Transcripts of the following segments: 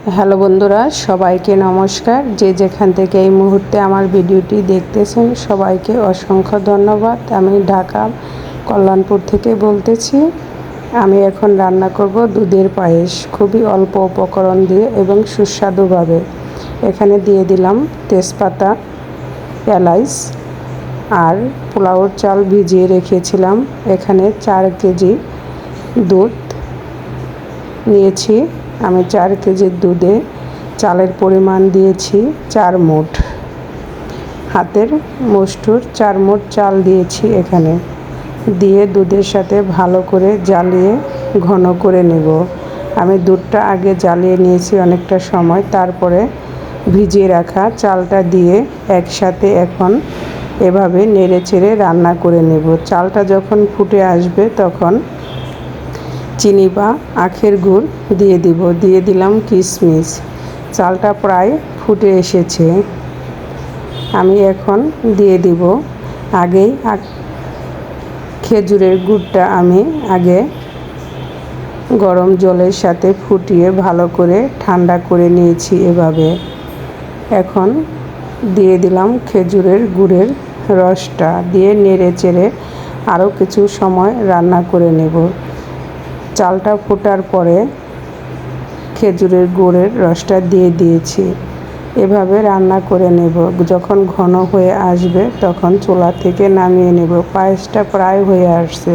Hello বন্ধুরা, সবাইকে নমস্কার। যে যেখান থেকে এই মুহূর্তে আমার ভিডিওটি দেখতেছেন সবাইকে অসংখ্য ধন্যবাদ। আমি ঢাকা কল্যাণপুর থেকে বলতেছি। আমি এখন রান্না করব দুধের পায়েস, খুবই অল্প উপকরণ দিয়ে এবং সুস্বাদুভাবে। এখানে দিয়ে দিলাম তেজপাতা, এলাচ আর পোলাওর চাল ভিজিয়ে রেখেছিলাম। এখানে 4 কেজি দুধ নিয়েছি। আমি 4 কেজি দুধে চালের পরিমাণ দিয়েছি 4 মুঠ, হাতের মুঠোর 4 মুঠ চাল দিয়েছি। এখানে দিয়ে দুধের সাথে ভালো করে জ্বালিয়ে ঘন করে নেব। আমি দুধটা আগে জ্বালিয়ে নিয়েছি অনেকটা সময়, তারপরে ভিজিয়ে রাখা চালটা দিয়ে একসাথে এখন এভাবে নেড়ে চেড়ে রান্না করে নেব। চালটা যখন ফুটে আসবে তখন চিনি বা আখের গুড় দিয়ে দিব। দিয়ে দিলাম কিশমিশ। চালটা প্রায় ফুটে এসেছে। আমি এখন দিয়ে দিব আগেই খেজুরের গুড়টা আমি আগে গরম জলের সাথে ফুটিয়ে ভালো করে ঠান্ডা করে নিয়েছি এভাবে। এখন দিয়ে দিলাম খেজুরের গুড়ের রসটা, দিয়ে নেড়ে চেড়ে আরও কিছু সময় রান্না করে নেব। চালটা ফোটার পরে খেজুরের গুড়ের রসটা দিয়ে দিয়েছি। এভাবে রান্না করে নেব। যখন ঘন হয়ে আসবে তখন চুলা থেকে নামিয়ে নেব। পায়েসটা প্রায় হয়ে আসছে।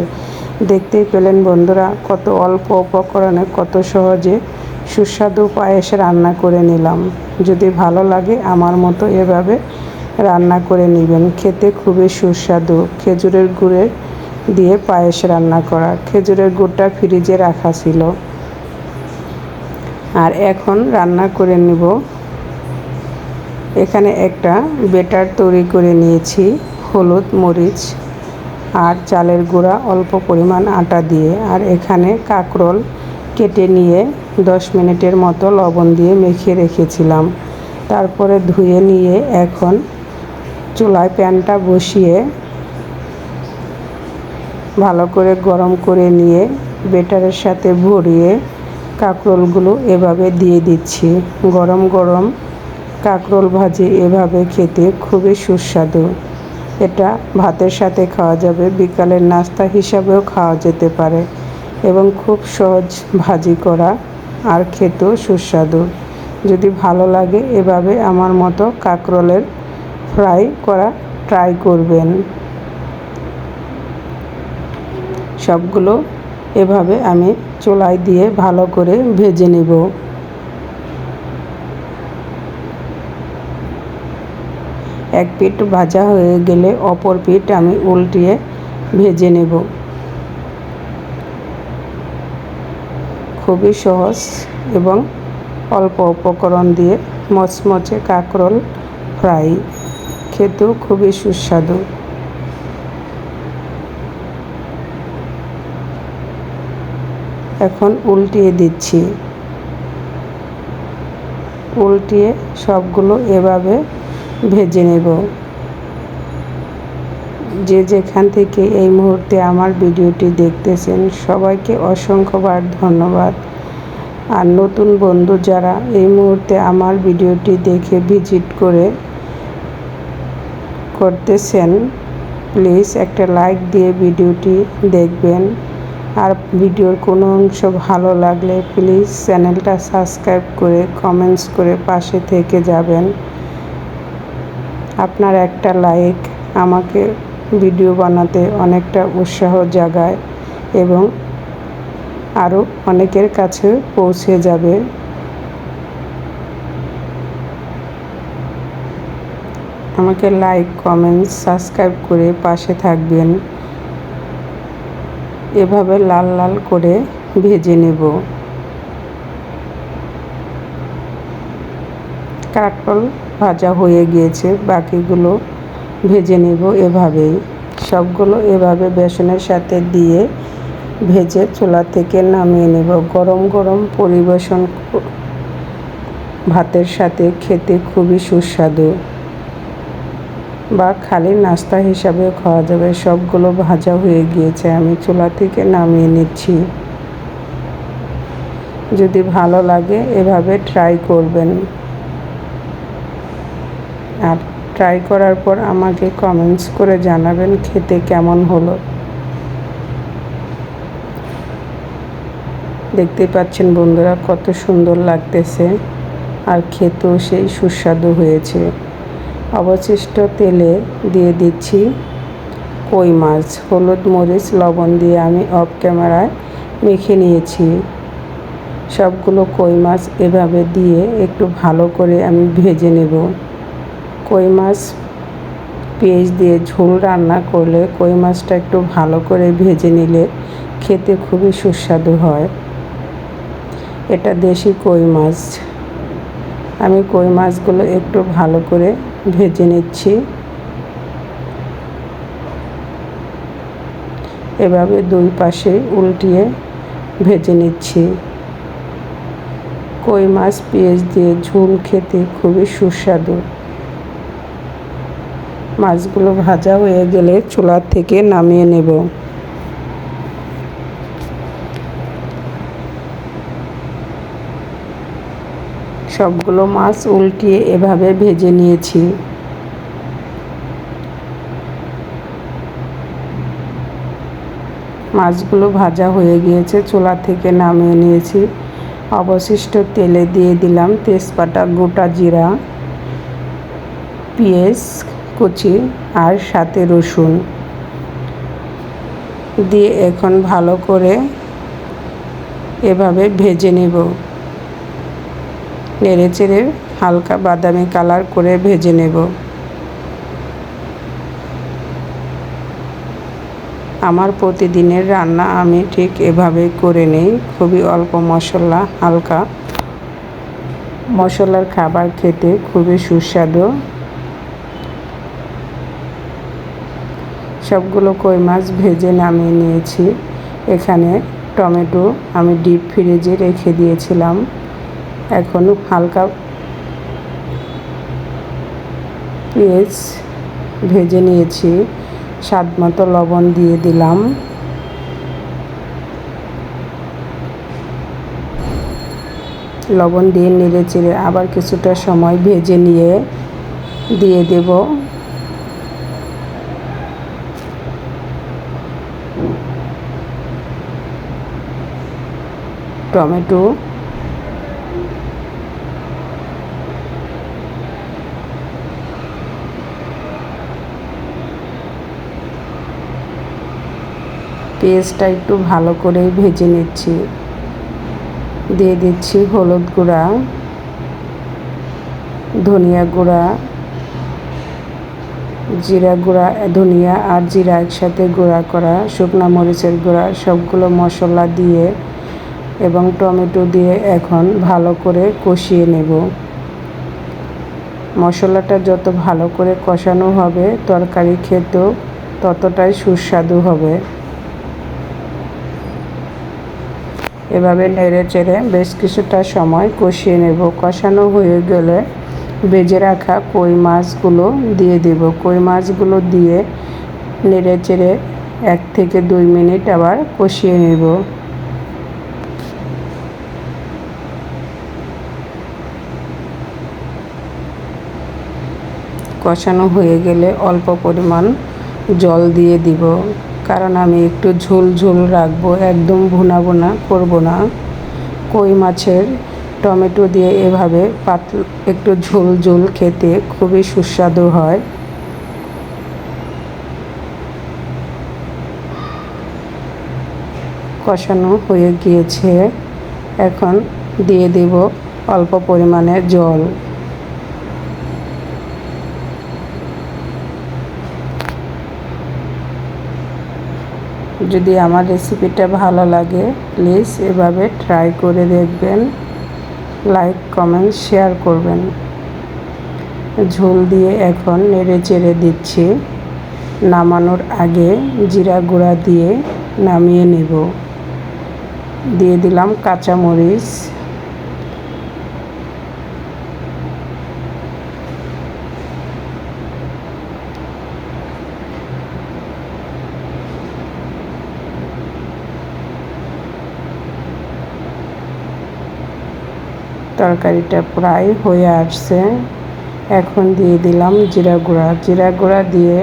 দেখতেই পেলেন বন্ধুরা, কত অল্প উপকরণে কত সহজে সুস্বাদু পায়েস রান্না করে নিলাম। যদি ভালো লাগে আমার মতো এভাবে রান্না করে নেবেন, খেতে খুবই সুস্বাদু। খেজুরের গুড়ের দিয়ে পায়েস রান্না করা। খেজুরের গুড়টা ফ্রিজে রাখা ছিল। আর এখন রান্না করে নেব। এখানে একটা ব্যাটার তৈরি করে নিয়েছি হলুদ, মরিচ আর চালের গুঁড়া, অল্প পরিমাণ আটা দিয়ে। আর এখানে কাঁকরোল কেটে নিয়ে 10 মিনিটের মতো লবণ দিয়ে মেখে রেখেছিলাম। তারপরে ধুয়ে নিয়ে এখন চুলায় প্যানটা বসিয়ে ভালো করে গরম করে নিয়ে ব্যাটারের সাথে ভরিয়ে কাঁকরোলগুলো এভাবে দিয়ে দিচ্ছি। গরম গরম কাঁকরোল ভাজি এভাবে খেতে খুবই সুস্বাদু। এটা ভাতের সাথে খাওয়া যাবে, বিকালের নাস্তা হিসাবেও খাওয়া যেতে পারে এবং খুব সহজ ভাজি করা আর খেতেও সুস্বাদু। যদি ভালো লাগে এভাবে আমার মতো কাঁকরোলের ফ্রাই করা ট্রাই করবেন। সবগুলো এভাবে আমি চুলায় দিয়ে ভালো করে ভেজে নেব। এক পিঠ ভাজা হয়ে গেলে অপর পিঠ আমি উল্টিয়ে ভেজে নেব। খুবই সহজ এবং অল্প উপকরণ দিয়ে মচমচে কাঁকরোল ফ্রাই, খেতেও খুবই সুস্বাদু। এখন উল্টিয়ে দিচ্ছি। উল্টিয়ে সবগুলো এভাবে ভেজে নেব। যে যেখান থেকে এই মুহূর্তে আমার ভিডিওটি দেখতেছেন সবাইকে অসংখ্যবার ধন্যবাদ। আর নতুন বন্ধু যারা এই মুহূর্তে আমার ভিডিওটি দেখে ভিজিট করতেছেন, প্লিজ একটা লাইক দিয়ে ভিডিওটি দেখবেন। আর ভিডিওর কোনো অংশ ভালো লাগলে প্লিজ চ্যানেলটা সাবস্ক্রাইব করে কমেন্টস করে পাশে থেকে যাবেন। আপনার একটা লাইক আমাকে ভিডিও বানাতে অনেকটা উৎসাহ জাগায় এবং আরও অনেকের কাছে পৌঁছে যাবে। আমাকে লাইক, কমেন্টস, সাবস্ক্রাইব করে পাশে থাকবেন। এভাবে লাল লাল করে ভেজে নেব। কাঁকরোল ভাজা হয়ে গিয়েছে, বাকিগুলো ভেজে নেব এভাবেই। সবগুলো এভাবে বেসনের সাথে দিয়ে ভেজে চুলা থেকে নামিয়ে নেব। গরম গরম পরিবেশন ভাতের সাথে খেতে খুবই সুস্বাদু, বা খালি নাস্তা হিসাবেও খাওয়া যাবে। সবগুলো ভাজা হয়ে গিয়েছে, আমি চুলা থেকে নামিয়ে নিচ্ছি। যদি ভালো লাগে এভাবে ট্রাই করবেন। আর ট্রাই করার পর আমাকে কমেন্টস করে জানাবেন খেতে কেমন হলো। দেখতেই পাচ্ছেন বন্ধুরা কত সুন্দর লাগতেছে, আর খেতেও সেই সুস্বাদু হয়েছে। অবশিষ্ট তেলে দিয়ে দিচ্ছি কই মাছ। হলুদ মরিচ লবণ দিয়ে আমি অফ ক্যামেরায় মেখে নিয়েছি। সবগুলো কই মাছ এভাবে দিয়ে একটু ভালো করে আমি ভেজে নেব। কই মাছ পেঁয়াজ দিয়ে ঝোল রান্না করলে কই মাছটা একটু ভালো করে ভেজে নিলে খেতে খুবই সুস্বাদু হয়। এটা দেশি কই মাছ। আমি কই মাছগুলো একটু ভালো করে ভেজে নিচ্ছি। এভাবে দুই পাশে উল্টিয়ে ভেজে নিচ্ছি। কই মাছ পেঁয়াজ দিয়ে ঝোল খেতে খুবই সুস্বাদু। মাছগুলো ভাজা হয়ে গেলে চুলা থেকে নামিয়ে নেব। সবগুলো মাছ উল্টিয়ে এভাবে ভেজে নিয়েছি। মাছগুলো ভাজা হয়ে গিয়েছে, চুলা থেকে নামিয়ে নিয়েছি। অবশিষ্ট তেলে দিয়ে দিলাম তেজপাতা, গোটা জিরা, পেঁয়াজ কুচি আর সাথে রসুন দিয়ে এখন ভালো করে এভাবে ভেজে নেব। নেড়েচেড়ে হালকা বাদামি কালার করে ভেজে নেব। আমার প্রতিদিনের রান্না আমি ঠিক এভাবেই করে নেই। খুবই অল্প মশলা, হালকা মশলার খাবার খেতে খুবই সুস্বাদু। সবগুলো কই মাছ ভেজে নামিয়ে নিয়েছি। এখানে টমেটো আমি ডিপ ফ্রিজে রেখে দিয়েছিলাম। এখন হালকা পেঁয়াজ ভেজে নিয়েছি। স্বাদ মতো লবণ দিয়ে দিলাম। লবণ দিয়ে নেড়ে চেড়ে আবার কিছুটা সময় ভেজে নিয়ে দিয়ে দেব টমেটো, পেঁয়াজটা একটু ভালো করে ভেজে নিচ্ছি। দিয়ে দিচ্ছি হলুদ গুঁড়া, ধনিয়া গুঁড়া, জিরা গুঁড়া, ধনিয়া আর জিরা একসাথে গুঁড়া করা, শুকনো মরিচের গুঁড়া, সবগুলো মশলা দিয়ে এবং টমেটো দিয়ে এখন ভালো করে কষিয়ে নেব। মশলাটা যত ভালো করে কষানো হবে তরকারি খেতেও ততটাই সুস্বাদু হবে। এভাবে নেড়ে চেড়ে বেশ কিছুটা সময় কষিয়ে নেব। কষানো হয়ে গেলে ভেজে রাখা কই মাছগুলো দিয়ে দেব। কই মাছগুলো দিয়ে নেড়ে চেড়ে 1 থেকে 2 মিনিট আবার কষিয়ে নেব। কষানো হয়ে গেলে অল্প পরিমাণ জল দিয়ে দিব, কারণ আমি একটু ঝোল ঝোল রাখবো, একদম ভুনা ভুনা করব না। কই মাছের টমেটো দিয়ে এভাবে পাতলা একটু ঝোল ঝোল খেতে খুবই সুস্বাদু হয়। কষানো হয়ে গিয়েছে, এখন দিয়ে দেব অল্প পরিমাণে জল। যদি আমার রেসিপিটা ভালো লাগে প্লিজ এভাবে ট্রাই করে দেখবেন। লাইক, কমেন্ট, শেয়ার করবেন। ঝোল দিয়ে এখন নেড়ে চেড়ে দিচ্ছি। নামানোর আগে জিরা গুঁড়া দিয়ে নামিয়ে নেব। দিয়ে দিলাম কাঁচামরিচ, তরকারিটা প্রায় হয়ে আসছে। এখন দিয়ে দিলাম জিরা গুঁড়া। জিরা গুঁড়া দিয়ে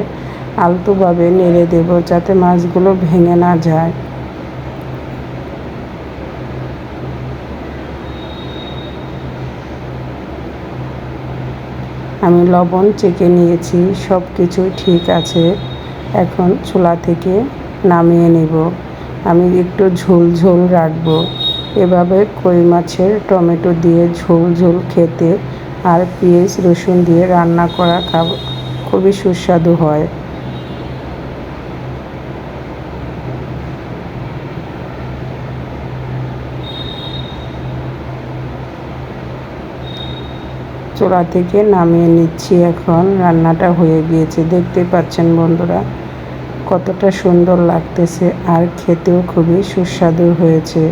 আলতোভাবে নেড়ে দেব যাতে মাছগুলো ভেঙে না যায়। আমি লবণ চেখে নিয়েছি, সব কিছুই ঠিক আছে। এখন চুলা থেকে নামিয়ে নেব। আমি একটু ঝোল ঝোল রাখবো। এভাবে কই মাছের টমেটো দিয়ে ঝোল ঝোল খেতে আর পেঁয়াজ রসুন দিয়ে রান্না করা খুবই সুস্বাদু হয়। চুলা থেকে নামিয়ে নিচ্ছি। এখন রান্নাটা হয়ে গিয়েছে, দেখতে পাচ্ছেন বন্ধুরা কতটা সুন্দর লাগতেছে আর খেতেও খুবই সুস্বাদু হয়েছে।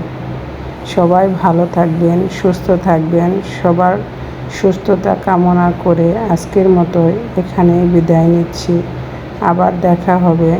সবাই ভালো থাকবেন, সুস্থ থাকবেন। সবার সুস্থতা কামনা করে আজকের মতো এখানেই বিদায় নিচ্ছি। আবার দেখা হবে।